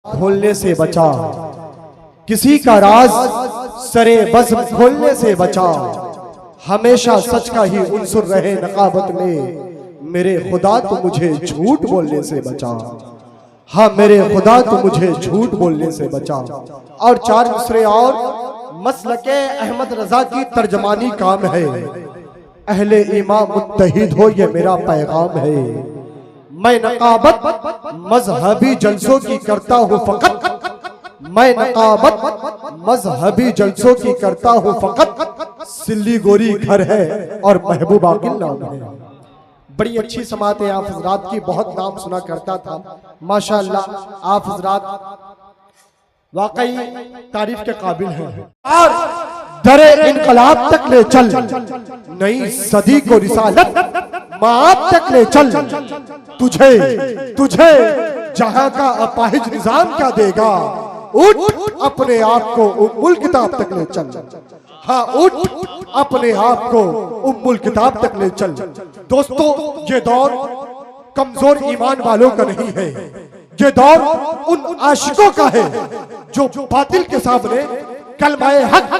खोलने से बचा, किसी का राज सरे बज़्म खोलने से बचा। हमेशा सच का ही उनसुर रहे नकाबत में, मेरे खुदा तो मुझे झूठ बोलने से बचा। हाँ मेरे खुदा तो मुझे झूठ बोलने से बचा। और चार मिसरे और मसलके अहमद रजा की तर्जमानी काम है। अहले ईमान मुत्तहिद हो ये मेरा पैगाम है। मैं नकाबत मजहबी जलसों की करता हूँ फकत, मैं नकाबत मजहबी जलसों की करता हूँ फकत। सिल्ली गोरी घर है और महबूबा के नाम है। बड़ी अच्छी समात है आप हजरात की, बहुत नाम सुना करता था माशाअल्लाह। आप हजरात वाकई तारीफ के काबिल हैं। और दरे इनकलाब तक ले चल, नई सदी को रिसालत माप तक ले चल। तुझे तुझे जहां का अपाहिज निजाम क्या देगा, उठ अपने आप को उम्मुल किताब तक ले चल। हाँ उठ अपने आप को उम्मुल किताब तक ले चल। दोस्तों ये दौर कमजोर ईमान वालों का नहीं है, ये दौर उन आशिकों का है जो बातिल के सामने कलमाए हक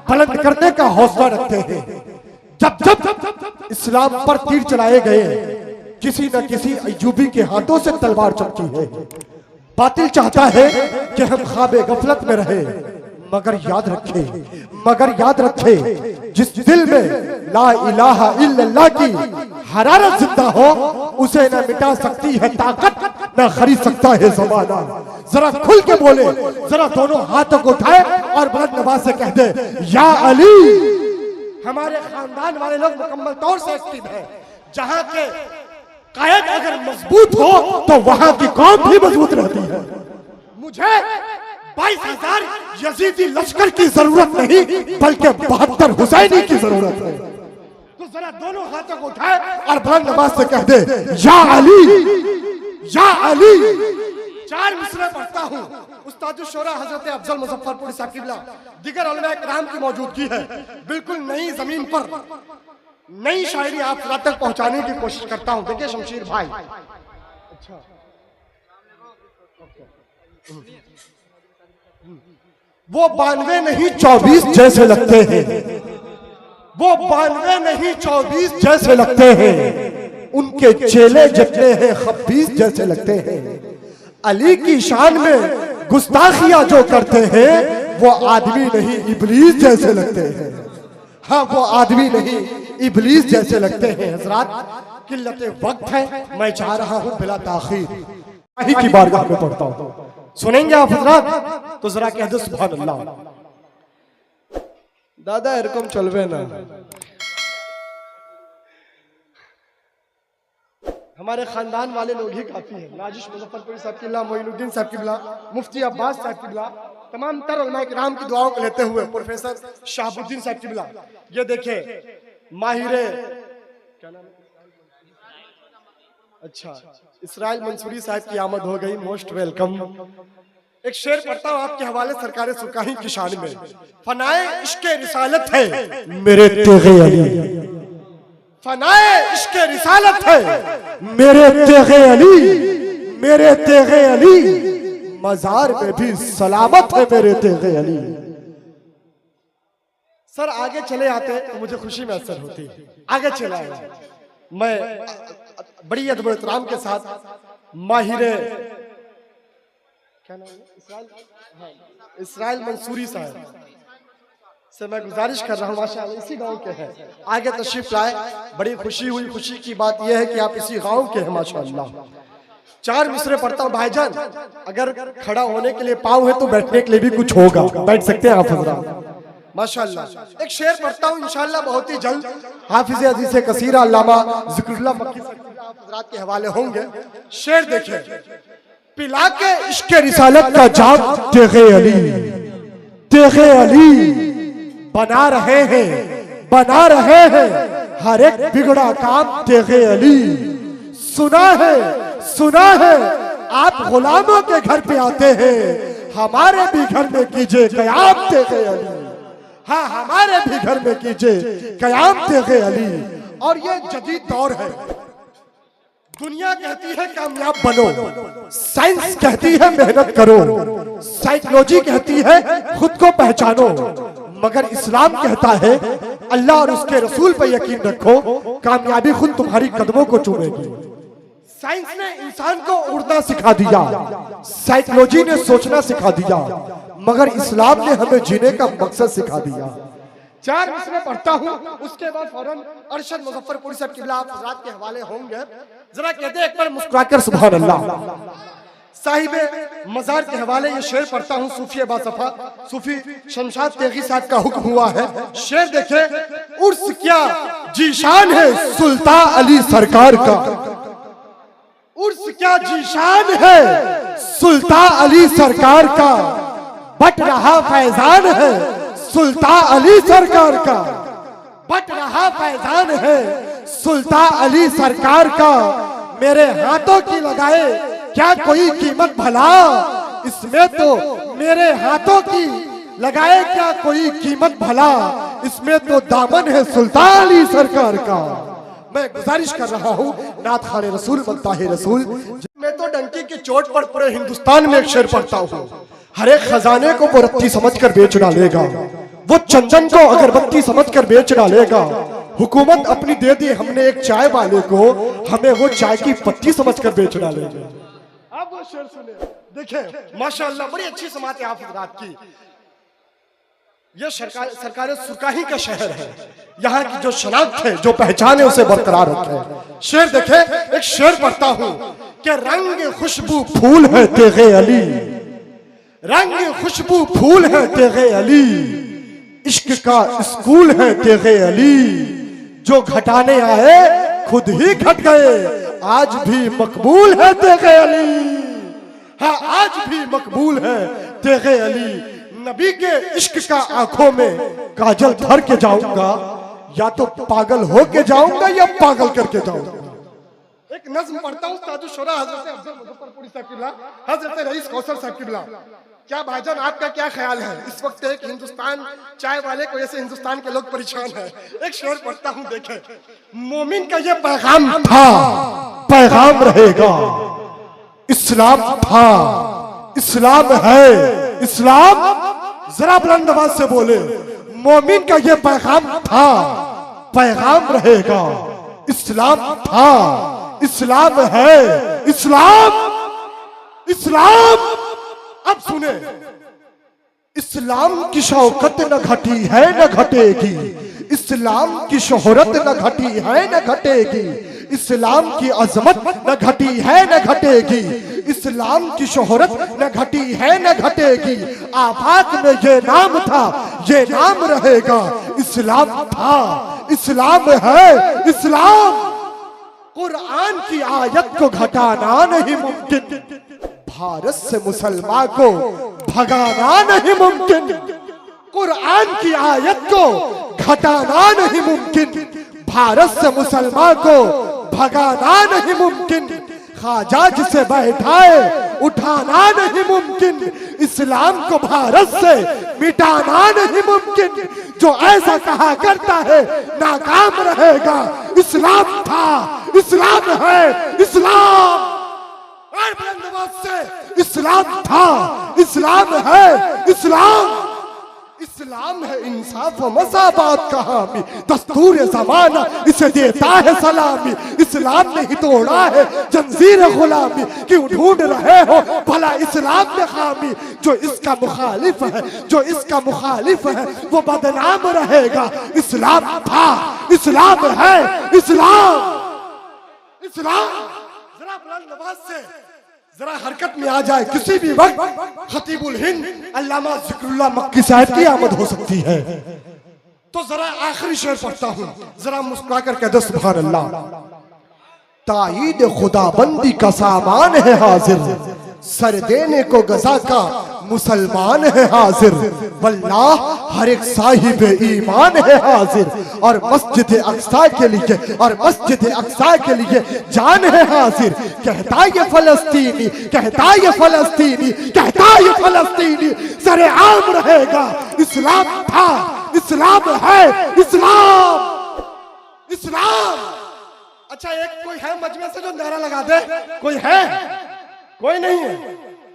बुलंद करने का हौसला रखते हैं। जब जब इस्लाम पर तीर चलाए गए, किसी न किसी अय्यूबी के हाथों से तलवार चमकी है। बातिल चाहता है कि हम ख्वाबे गफलत में रहे, मगर याद रखे जिस दिल में ला इलाहा इल्लल्लाह की हरारत जिंदा हो, उसे न मिटा सकती है ताकत, न खरीद सकता है ज़माना। जरा खुल के बोले, जरा दोनों हाथों को उठाए और बुलंद आवाज से कह दे या अली। हमारे खानदान वाले लोग मुकम्मल तौर से एक्टिव हैं। जहां के कायद अगर मजबूत हो तो वहां की कौम भी मजबूत रहती है। मुझे 22,000 यजीदी लश्कर की जरूरत नहीं, बल्कि 72 हुसैनी की जरूरत है। तो जरा दोनों हाथों को उठाए और बुलंद आवाज से कह दे या अली, या अली। चार मिसरे पढ़ता हूँ। उस्ताद शोरा हजरत अफजल मुजफ्फरपुरी साहब किबला दिगर उलमा किराम की मौजूदगी है। बिल्कुल नई जमीन पर नई शायरी आप तक पहुंचाने की कोशिश करता हूँ। देखिए शमशीर भाई, अच्छा वो 92 नहीं 24 जैसे लगते हैं, वो 92 नहीं 24 जैसे लगते हैं। उनके चेले जितने हैं 26 जैसे लगते हैं। अली की शान में गुस्ताखियां जो करते हैं, वो आदमी नहीं इबलीस जैसे लगते हैं। हाँ वो आदमी नहीं इबलीस जैसे लगते हैं। हजरात किल्लत वक्त है, मैं चाह रहा हूँ बिला ताखीर ही की बारगाह में पढ़ता हूँ। सुनेंगे आप हजरात तो जरा कह दो सुभान अल्लाह। दादा एरकम चलवे ना। हमारे खानदान वाले लोग ही काफी हैं। नाजिश मुजफ्फरपुरी साहब किबला, मोइनुद्दीन साहब किबला, मुफ्ती अब्बास साहब किबला, तमाम तर उलमा किराम की दुआओं को लेते हुए प्रोफेसर शाहबुद्दीन साहब किबला। ये देखिए माहिरे क्या नाम है? अच्छा इसराइल मंसूरी साहब की आमद हो गई, मोस्ट वेलकम। एक शेर पढ़ता हूँ आपके हवाले सरकारे सुकाही की शान में। फनाए इश्क़े रिसालत है मेरे तेगे अली, फनाए इश्क़े रिसालत है मेरे तेगे अली, मेरे तेगे अली। मजार में भी सलामत है मेरे तेगे अली। सर आगे चले आते तो मुझे खुशी महसूस होती। आगे चला आए मैं बड़ी अदब एहतराम के साथ माहिरे क्या नाम है इसराइल मंसूरी साहब से मैं गुजारिश कर रहा हूँ, माशाअल्लाह इसी गांव के हैं, आगे तशरीफ लाए। बड़ी खुशी हुई। खुशी की बात यह है कि आप इसी गांव के हैं माशाअल्लाह। चार मिसरे पढ़ता हूँ भाईजान। अगर खड़ा होने के लिए पाँव है तो बैठने के लिए भी कुछ होगा, बैठ सकते हैं आप हजरात माशाअल्लाह। एक शेर पढ़ता हूँ इंशाअल्लाह बहुत ही जल्द। हाफिज़ अज़ीज़ कसीरा अल्लामा ज़िक्रुल्लाह मक्की आप हज़रात के हवाले होंगे। शेर देखिए, पिला के इश्क़ रिसालत का जाम तेगे अली, तेगे अली। बना रहे हैं हर एक बिगड़ा काम तेगे अली। सुना है आप गुलामों के घर पे आते हैं, हमारे भी घर में कीजिए क़याम तेगे अली। हाँ हमारे भी घर में कीजिए क़याम तेगे अली। और ये जदीद दौर है, दुनिया कहती है कामयाब बनो, साइंस कहती है मेहनत करो, साइकोलॉजी कहती है खुद को पहचानो, मगर इस्लाम कहता है अल्लाह और उसके रसूल पर यकीन रखो, कामयाबी खुद तुम्हारी कदमों को चूमेगी। साइंस ने इंसान को उड़ना सिखा दिया, साइकोलॉजी ने सोचना सिखा दिया, मगर इस्लाम ने हमें जीने का मकसद सिखा दिया। 4 मिसरे पढ़ता हूँ, उसके बाद फौरन अरशद मुजफ्फरपुरी साहब किबला आप हज़रात के हवाले होंगे। जरा कहते हैं एक बार मुस्कुराकर सुभान अल्लाह। साहिबे मजार के हवाले ये शेर पढ़ता हूँ, सूफी बासफा सूफी शमशाद तेगी साहब का हुक्म हुआ है। शेर देखे, उर्स क्या जीशान है सुल्तान अली सरकार का, उर्स क्या जीशान है सुल्तान अली सरकार का, बट रहा फैजान है सुल्तान अली सरकार का, बट रहा फैजान है सुल्तान अली सरकार का। मेरे हाथों की लगाए क्या कोई कीमत भला, इसमें तो मेरे हाथों की लगाए क्या कोई कीमत भला, इसमें तो दामन है सुल्तान अली सरकार का। मैं गुजारिश कर रहा हूँ नात खाने रसूल बनता है रसूल। मैं तो डंकी की चोट पर पूरे हिंदुस्तान में एक शेर पढ़ता हूँ, हर एक खजाने को वो रत्ती समझकर बेच डालेगा, वो चंदन को अगरबत्ती समझकर बेच डालेगा। हुकूमत अपनी दे दी हमने एक चाय वाले को, हमें वो चाय की पत्ती समझकर बेच डालेगा। अब वो शेर सुने, देखें माशाअल्लाह बड़ी अच्छी समात है हाफिज रात की। ये सरकार सुरकाही का शहर है, यहाँ की जो शनाख्त है जो पहचान है उसे बरकरार रखे। शेर देखे, एक शेर पढ़ता हूँ कि रंग खुशबू फूल है तेगे अली, रंग खुशबू फूल है तेगे अली, इश्क का स्कूल है तेगे अली, जो घटाने आए खुद ही घट गए, आज भी मकबूल है तेगे अली, हाँ आज भी मकबूल है तेगे अली। नबी के इश्क का आंखों में काजल भर के जाऊंगा, या तो पागल हो के जाऊंगा या पागल करके जाऊंगा। एक नज्म पढ़ता हूँ ताजुश्शुरा हजरत अफजल मुजफ्फरपुरी साहब किबला, हजरत रईस कौसर साहब किबला। क्या भाईजान आपका क्या ख्याल है, इस वक्त एक हिंदुस्तान चाय वाले को ऐसे हिंदुस्तान के लोग परेशान हैं। एक शेर पढ़ता हूँ, देखें मोमिन का ये पैगाम था पैगाम रहेगा, इस्लाम था इस्लाम है इस्लाम, जरा बुलंद आवाज से बोले, मोमिन का ये पैगाम था पैगाम रहेगा, इस्लाम था इस्लाम है इस्लाम इस्लाम। अब सुने, इस्लाम की शौकत न घटी है न घटेगी, इस्लाम की शोहरत न घटी है न घटेगी, इस्लाम की अजमत न घटी है न घटेगी, इस्लाम की शोहरत न घटी है न घटेगी। आफाक में ये नाम था ये नाम रहेगा, इस्लाम था इस्लाम है इस्लाम। कुरान की आयत को घटाना नहीं मुमकिन, भारत से मुसलमान को भगाना नहीं मुमकिन, कुरान की आयत को घटाना नहीं मुमकिन, भारत से मुसलमान को भगाना नहीं मुमकिन, ख्वाजा जिसे बैठाए उठाना नहीं मुमकिन, इस्लाम को भारत से मिटाना नहीं मुमकिन। जो ऐसा कहा करता है नाकाम रहेगा, इस्लाम था इस्लाम है इस्लाम, और बुलंद आवाज से इस्लाम था इस्लाम है इस्लाम। इस्लाम है इंसाफ व मसाबात का हामी, दस्तूर ज़माना इसे देता है सलामी, इस्लाम ने ही तोड़ा है जंजीर गुलामी, क्यों ढूंढ रहे हो भला इस्लाम में खामी। जो इसका मुखालिफ है जो इसका मुखालिफ है वो बदनाम रहेगा, इस्लाम था इस्लाम है इस्लाम इस्लाम। जरा बुलंद आवाज से जरा हरकत में आ जाए, किसी भी वक्त खतीबुल हिंद अल्लामा जिक्रुल्लाह मक्की साहब की आमद हो सकती है। तो जरा आखिरी शेर पढ़ता हूँ, जरा मुस्कुरा कर कह दो सुभान अल्लाह। ताईद खुदाबंदी का सामान है हाजिर, सर देने को गजा का मुसलमान है हाजिर, वल्लाह हर एक साहिब ईमान है हाजिर, और मस्जिद अक्सा के लिए और मस्जिद अक्सा के लिए जान है हाजिर। कहता ये फलस्तीनी कहता ये फलस्तीनी कहता ये फलस्तीनी, सरे आम रहेगा, इस्लाम था इस्लाम है इस्लाम इस्लाम। अच्छा एक कोई है मजमे से जो नारा लगा दे? कोई है? कोई नहीं है।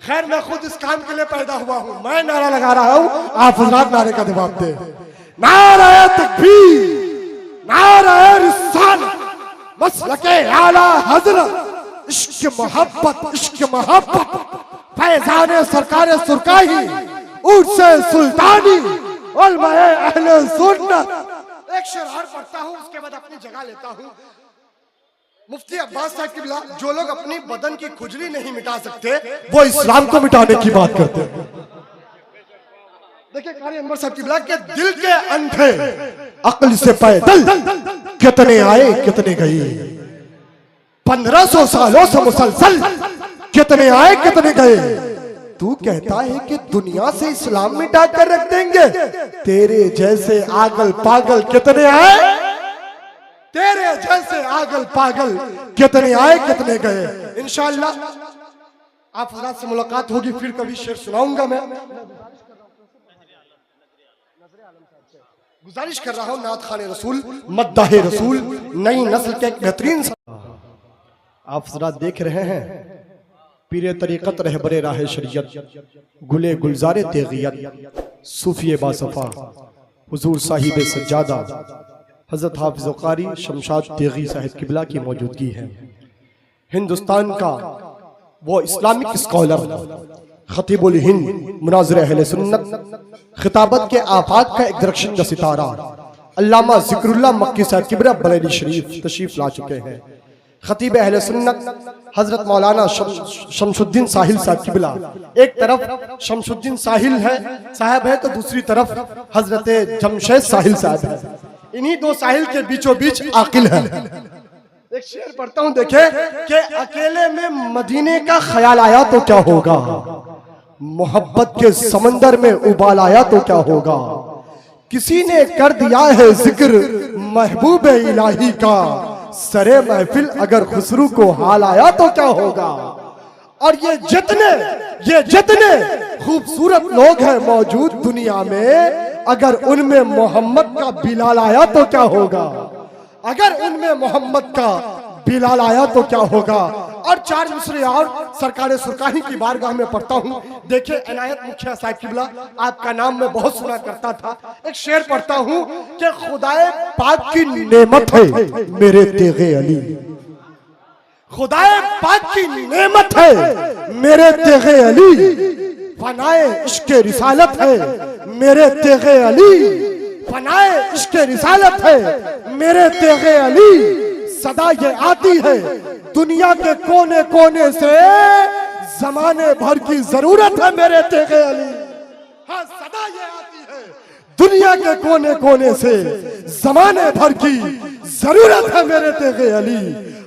खैर मैं खुद इस काम के लिए पैदा हुआ हूं, मैं नारा लगा रहा हूं, आप हजरात नारे का जवाब दे। नारा तकबीर, नारा रिसालत, मसलके आला हजरत, इश्क मोहब्बत, फैजान सरकार सुरकाही, उर्से सुल्तानी, उलमाए अहले सुन्नत। एक शेर और पढ़ता हूं, उसके बाद अपनी जगह लेता हूं। मुफ्ती अब्बास साहब किबला, जो लोग अपनी बदन की खुजली नहीं मिटा सकते वो इस्लाम को मिटाने की बात करते हैं। देखिए कारी अनवर साहब किबला के दिल के अंधे अक्ल से पैदल कितने आए कितने गए, 1500 सालों से मुसलसल कितने आए कितने गए। तू कहता है कि दुनिया से इस्लाम मिटा कर रख देंगे, तेरे जैसे आगल पागल कितने आए, तेरे जैसे आगल पागल कितने आए कितने गए। इंशाअल्लाह आप हज़रात से मुलाकात होगी, फिर कभी शेर सुनाऊंगा। मैं गुजारिश कर रहा हूं, नात खाने रसूल, मद्दाहे रसूल, नई नस्ल के एक बेहतरीन आप हज़रात देख रहे हैं पीरे तरीक़त रहबरे राह शरीयत, गुले गुलजारे तेगियत, सूफिए बासफा हुजूर साहिब सज्जादा हज़रत हाफ़िज़ कारी शमशाद तेगी साहिब किबला की मौजूदगी है। हिंदुस्तान का वो इस्लामिक स्कॉलर, खतीबुल हिंद, मुनाज़िर अहले सुन्नत, खिताबत के आफाक का एक दरख्शन का सितारा, अल्लामा ज़िक्रुल्लाह मक्की साहिब किबला बरेली शरीफ तशरीफ ला चुके हैं। खतीब अहले सुन्नत हजरत मौलाना शमसुद्दीन साहिल साहब किबला, एक तरफ शमसुद्दीन साहिल है साहब है तो दूसरी तरफ हजरत जमशेद साहिल साहब है। इन्हीं दो साहिल के बीचों बीच आकिल है। एक शेर पढ़ता हूं, देखे कि अकेले में मदीने का ख्याल आया तो क्या होगा, मोहब्बत के समंदर में उबाल आया तो क्या होगा। किसी ने कर दिया है जिक्र महबूब इलाही का, सरे महफिल अगर खुसरू को हाल आया तो क्या होगा। और ये जितने खूबसूरत लोग हैं मौजूद दुनिया में, अगर उनमें मोहम्मद का बिलाल आया तो क्या होगा, अगर उनमें मोहम्मद का बिलाल आया तो क्या होगा। और चार मिसरे और सरकार सुरकाही की बारगाह में पढ़ता हूँ। देखिए इनायत मुखिया साहब किबला, आपका नाम मैं बहुत सुना करता था। एक शेर पढ़ता हूँ कि खुदाए पाक की नेमत है मेरे तेगे अली, खुदाए पाक की नेमत है मेरे तेगे अली, फनाए इश्क़े रिसालत है मेरे तेगे अली, फनाए इश्क़े रिसालत है मेरे तेगे अली। सदा ये आती है दुनिया के कोने कोने से, जमाने भर की जरूरत है मेरे तेगे अली। हाँ सदा ये आती है दुनिया के कोने कोने से, जमाने भर की जरूरत है मेरे तेगे अली।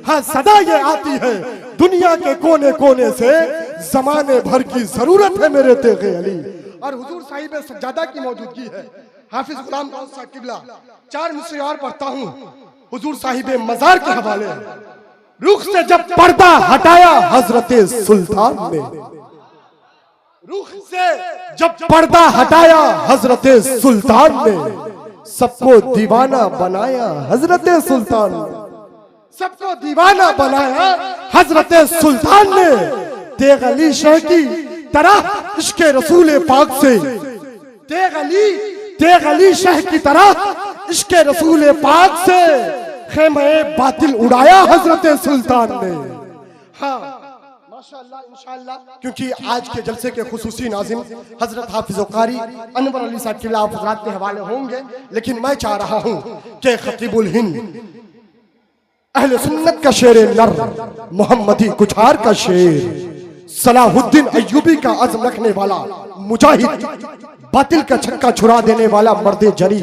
हाँ सदा ये आती है दुनिया के कोने कोने से, जमाने भर की जरूरत है मेरे तेगे अली। और हुजूर साहिब सज्जादा की मौजूदगी है। हाफिज गुलाम गौस साहब किबला, चार मिसरे और पढ़ता हूँ हुजूर साहिब मजार के हवाले। रुख से जब पर्दा हटाया हजरत सुल्तान ने, रुख से जब पर्दा हटाया हजरत सुल्तान ने, सबको दीवाना बनाया हजरत सुल्तान ने, सबको दीवाना बनाया हजरत सुल्तान ने। तेग अली शाह की तरह इश्क़े रसूल पाक से, तेग अली शाह की तरह इश्क़े रसूल पाक से, खेमे बातिल उड़ाया हजरत सुल्तान ने। हाँ माशाअल्लाह इंशाअल्लाह, क्योंकि आज के जलसे के खुसूसी नाज़िम हजरत हाफिज़ कारी अनवर अली साहब किबला आप हज़रात के हवाले होंगे, लेकिन मैं चाह रहा हूँ कि खतीबुल हिंद अहले सुन्नत का शेर नर, मोहम्मदी कुठार का शेर, सलाहुद्दीन अय्यूबी का अज़्म रखने वाला मुजाहिद, बातिल का छक्का छुड़ा देने वाला मर्दे जरी,